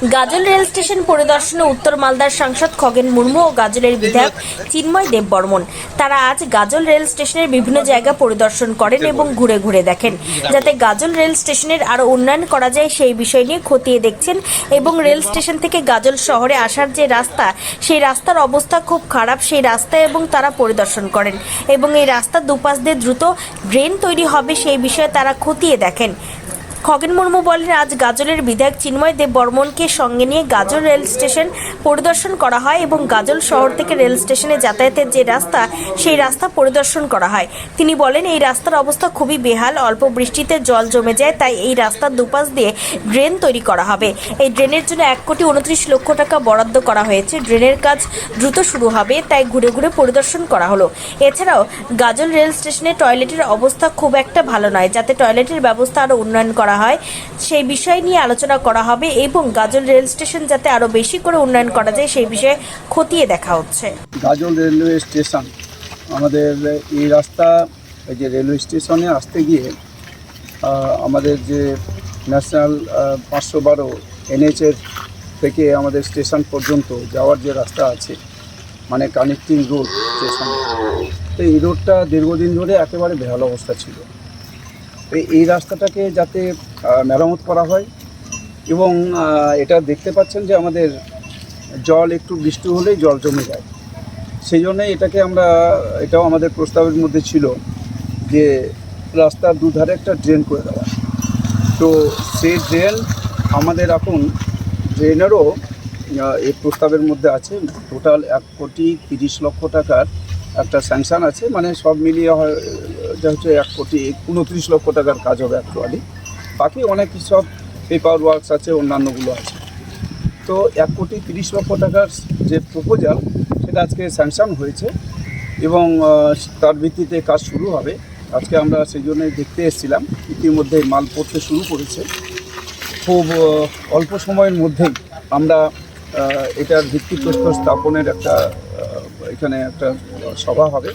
গাজল rail station পরিদর্শনে উত্তর মালদার সাংসদ খগেন মুর্মু ও গাজলের বিধায়ক চিন্ময় দেব বর্মন। তারা আজ গাজল রেল স্টেশনের বিভিন্ন জায়গা পরিদর্শন করেন এবং ঘুরে ঘুরে দেখেন যাতে গাজল রেল স্টেশনের আরো উন্নয়ন করা যায় সেই বিষয় নিয়ে খতিয়ে দেখছেন এবং রেল স্টেশন থেকে গাজল শহরে আসার যে রাস্তা সেই রাস্তার অবস্থা খুব খারাপ, সেই রাস্তা এবং তারা পরিদর্শন করেন এবং এই রাস্তার দুপাশ দিয়ে দ্রুত ড্রেন তৈরি হবে সেই বিষয়ে তারা খতিয়ে দেখেন। খগেন মুর্মু বলেন, আজ গাজলের বিধায়ক চিন্ময় দেব বর্মনকে সঙ্গে নিয়ে গাজল রেল স্টেশন পরিদর্শন করা হয় এবং গাজল শহর থেকে রেল স্টেশনে যাতায়াতের যে রাস্তা সেই রাস্তা পরিদর্শন করা হয়। তিনি বলেন, এই রাস্তার অবস্থা খুবই বেহাল, অল্প বৃষ্টিতে জল জমে যায়, তাই এই রাস্তার দুপাশ দিয়ে ড্রেন তৈরি করা হবে। এই ড্রেনের জন্য 1,29,00,000 টাকা বরাদ্দ করা হয়েছে। ড্রেনের কাজ দ্রুত শুরু হবে, তাই ঘুরে ঘুরে পরিদর্শন করা হলো। এছাড়াও গাজল রেল স্টেশনে টয়লেটের অবস্থা খুব একটা ভালো নয়, যাতে টয়লেটের ব্যবস্থা আরও উন্নয়ন করা হয় সেই বিষয় নিয়ে আলোচনা করা হবে এবং গাজল রেল স্টেশন যাতে আরো বেশি করে উন্নয়ন করা যায় সেই বিষয়ে খতিয়ে দেখা হচ্ছে। গাজল রেলওয়ে স্টেশন আমাদের এই রাস্তা, এই যে রেলওয়ে স্টেশনে আসতে গিয়ে আমাদের যে ন্যাশনাল 512 NH-এর থেকে আমাদের স্টেশন পর্যন্ত যাওয়ার যে রাস্তা আছে, মানে কানেক্টিং রোড স্টেশন, তো এই রোডটা দীর্ঘদিন ধরে একেবারে বেহাল অবস্থা ছিল। এই রাস্তাটাকে যাতে মেরামত করা হয় এবং এটা দেখতে পাচ্ছেন যে আমাদের জল একটু বৃষ্টি হলেই জল জমে যায়, সেই জন্যে এটাও আমাদের প্রস্তাবের মধ্যে ছিল যে রাস্তার দুধারে একটা ড্রেন করে দেওয়া। তো সেই ড্রেন আমাদের এখন ড্রেনেরও এই প্রস্তাবের মধ্যে আছে। টোটাল 1,30,00,000 টাকার একটা স্যাংশন আছে, মানে সব মিলিয়ে হয় যা হচ্ছে 1,29,00,000 টাকার কাজ হবে অ্যাকচুয়ালি। বাকি অনেক সব পেপার ওয়ার্কস আছে, অন্যান্যগুলো আছে। তো 1,30,00,000 টাকার যে প্রপোজাল সেটা আজকে স্যাংশন হয়েছে এবং তার ভিত্তিতে কাজ শুরু হবে। আজকে আমরা সেই জন্যই দেখতে এসেছিলাম, ইতিমধ্যে মাল পড়তে শুরু করেছে। খুব অল্প সময়ের মধ্যেই আমরা এটার ভিত্তিপ্রস্তর স্থাপনের এখানে একটা সভা হবে।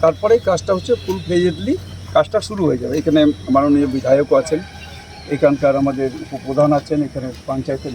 তারপরেই কাজটা হচ্ছে ফুল ফ্লেজেডলি কাজটা শুরু হয়ে যাবে। এখানে মাননীয় বিধায়কও আছেন, এখানকার আমাদের উপপ্রধান আছেন, এখানে পঞ্চায়েতের